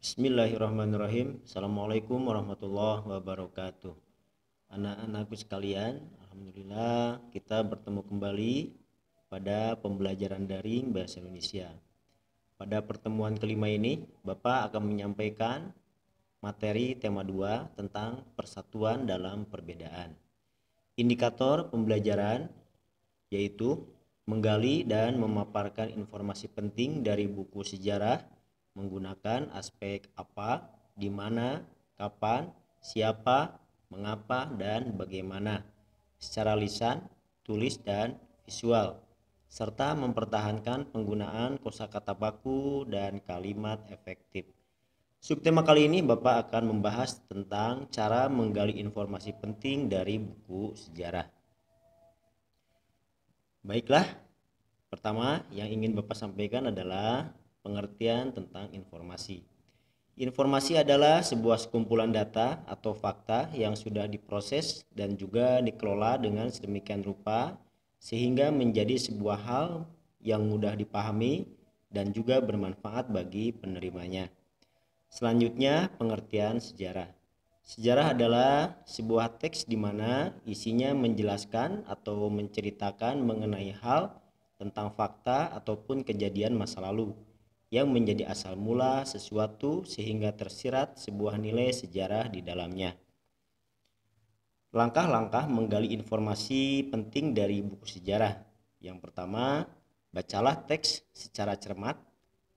Bismillahirrahmanirrahim. Assalamualaikum warahmatullahi wabarakatuh. Anak-anakku sekalian, alhamdulillah kita bertemu kembali pada pembelajaran daring bahasa Indonesia. Pada pertemuan kelima ini, Bapak akan menyampaikan materi tema 2 tentang persatuan dalam perbedaan. Indikator pembelajaran yaitu menggali dan memaparkan informasi penting dari buku sejarah menggunakan aspek apa, di mana, kapan, siapa, mengapa, dan bagaimana secara lisan, tulis, dan visual, serta mempertahankan penggunaan kosakata baku dan kalimat efektif. Subtema kali ini Bapak akan membahas tentang cara menggali informasi penting dari buku sejarah. Baiklah, pertama yang ingin Bapak sampaikan adalah pengertian tentang informasi. Informasi adalah sebuah sekumpulan data atau fakta yang sudah diproses dan juga dikelola dengan sedemikian rupa sehingga menjadi sebuah hal yang mudah dipahami dan juga bermanfaat bagi penerimanya. Selanjutnya, pengertian sejarah. Sejarah adalah sebuah teks di mana isinya menjelaskan atau menceritakan mengenai hal tentang fakta ataupun kejadian masa lalu yang menjadi asal mula sesuatu sehingga tersirat sebuah nilai sejarah di dalamnya. Langkah-langkah menggali informasi penting dari buku sejarah. Yang pertama, bacalah teks secara cermat.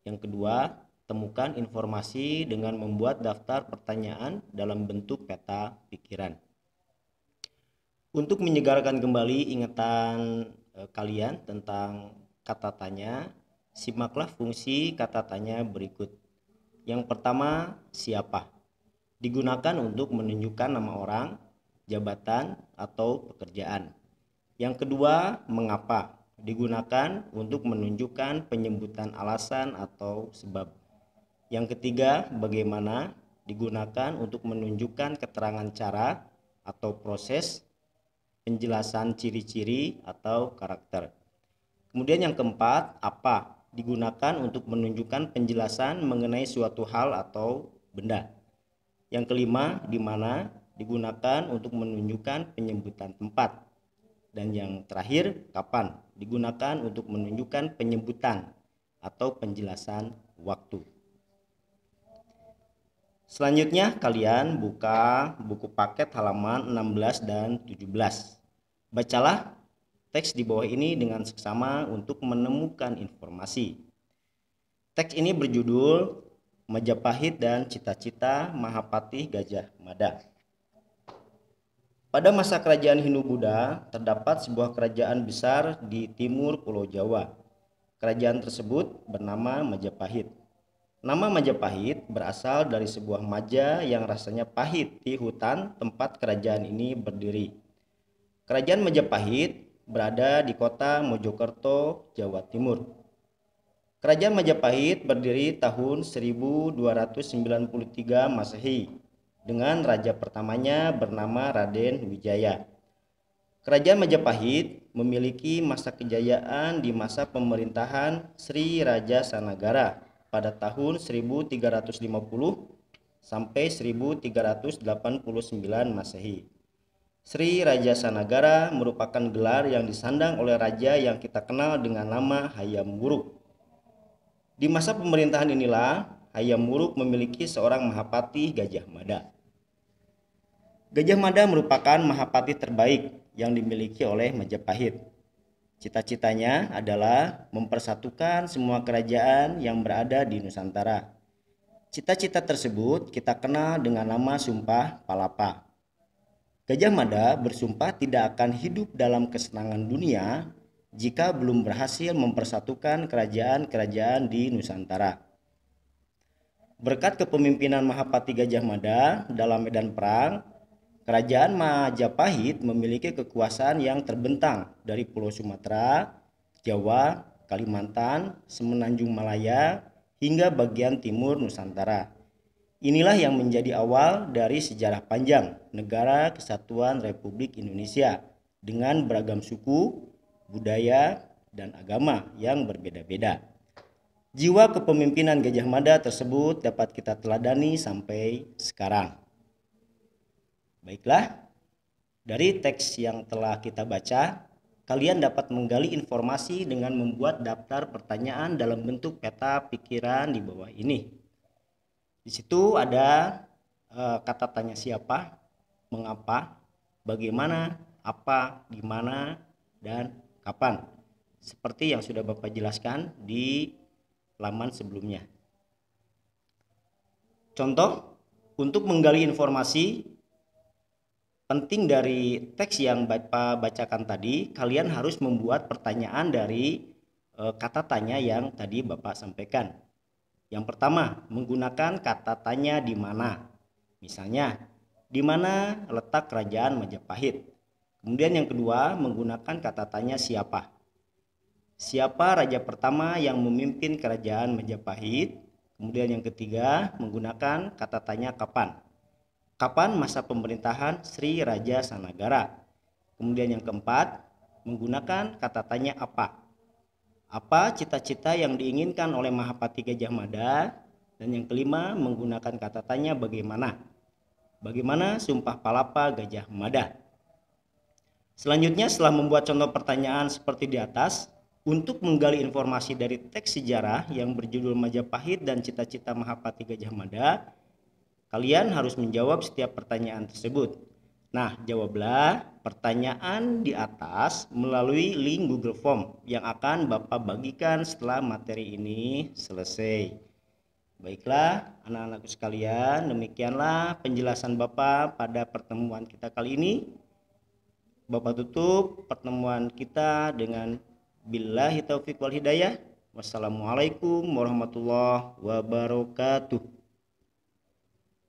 Yang kedua, temukan informasi dengan membuat daftar pertanyaan dalam bentuk peta pikiran. Untuk menyegarkan kembali ingatan kalian tentang kata tanya, simaklah fungsi kata tanya berikut. Yang pertama, siapa? Digunakan untuk menunjukkan nama orang, jabatan, atau pekerjaan. Yang kedua, mengapa? Digunakan untuk menunjukkan penyebutan alasan atau sebab. Yang ketiga, bagaimana? Digunakan untuk menunjukkan keterangan cara atau proses, penjelasan ciri-ciri atau karakter. Kemudian yang keempat, apa? Digunakan untuk menunjukkan penjelasan mengenai suatu hal atau benda. Yang kelima, di mana? Digunakan untuk menunjukkan penyebutan tempat. Dan yang terakhir, kapan? Digunakan untuk menunjukkan penyebutan atau penjelasan waktu. Selanjutnya kalian buka buku paket halaman 16 dan 17. Bacalah teks di bawah ini dengan seksama untuk menemukan informasi. Teks ini berjudul Majapahit dan Cita-cita Mahapati Gajah Mada. Pada masa kerajaan Hindu-Buddha, terdapat sebuah kerajaan besar di timur Pulau Jawa. Kerajaan tersebut bernama Majapahit. Nama Majapahit berasal dari sebuah maja yang rasanya pahit di hutan tempat kerajaan ini berdiri. Kerajaan Majapahit berada di kota Mojokerto, Jawa Timur. Kerajaan Majapahit berdiri tahun 1293 Masehi dengan raja pertamanya bernama Raden Wijaya. Kerajaan Majapahit memiliki masa kejayaan di masa pemerintahan Sri Raja Sanagara pada tahun 1350 sampai 1389 Masehi. Sri Raja Sanagara merupakan gelar yang disandang oleh raja yang kita kenal dengan nama Hayam Wuruk. Di masa pemerintahan inilah Hayam Wuruk memiliki seorang Mahapati Gajah Mada. Gajah Mada merupakan Mahapati terbaik yang dimiliki oleh Majapahit. Cita-citanya adalah mempersatukan semua kerajaan yang berada di Nusantara. Cita-cita tersebut kita kenal dengan nama Sumpah Palapa. Gajah Mada bersumpah tidak akan hidup dalam kesenangan dunia jika belum berhasil mempersatukan kerajaan-kerajaan di Nusantara. Berkat kepemimpinan Mahapati Gajah Mada dalam medan perang, Kerajaan Majapahit memiliki kekuasaan yang terbentang dari Pulau Sumatera, Jawa, Kalimantan, Semenanjung Malaya, hingga bagian timur Nusantara. Inilah yang menjadi awal dari sejarah panjang Negara Kesatuan Republik Indonesia dengan beragam suku, budaya, dan agama yang berbeda-beda. Jiwa kepemimpinan Gajah Mada tersebut dapat kita teladani sampai sekarang. Baiklah, dari teks yang telah kita baca, kalian dapat menggali informasi dengan membuat daftar pertanyaan dalam bentuk peta pikiran di bawah ini. Di situ ada kata tanya siapa, mengapa, bagaimana, apa, gimana, dan kapan. Seperti yang sudah Bapak jelaskan di laman sebelumnya. Contoh, untuk menggali informasi penting dari teks yang Bapak bacakan tadi, kalian harus membuat pertanyaan dari kata tanya yang tadi Bapak sampaikan. Yang pertama, menggunakan kata tanya di mana. Misalnya, di mana letak kerajaan Majapahit. Kemudian yang kedua, menggunakan kata tanya siapa. Siapa raja pertama yang memimpin kerajaan Majapahit? Kemudian yang ketiga, menggunakan kata tanya kapan. Kapan masa pemerintahan Sri Raja Sanagara? Kemudian yang keempat, menggunakan kata tanya apa. Apa cita-cita yang diinginkan oleh Mahapati Gajah Mada? Dan yang kelima, menggunakan kata tanya bagaimana. Bagaimana Sumpah Palapa Gajah Mada? Selanjutnya, setelah membuat contoh pertanyaan seperti di atas, untuk menggali informasi dari teks sejarah yang berjudul Majapahit dan Cita-cita Mahapati Gajah Mada, kalian harus menjawab setiap pertanyaan tersebut. Nah, jawablah pertanyaan di atas melalui link Google Form yang akan Bapak bagikan setelah materi ini selesai. Baiklah, anak-anakku sekalian, demikianlah penjelasan Bapak pada pertemuan kita kali ini. Bapak tutup pertemuan kita dengan billahi taufiq wal hidayah. Wassalamualaikum warahmatullahi wabarakatuh.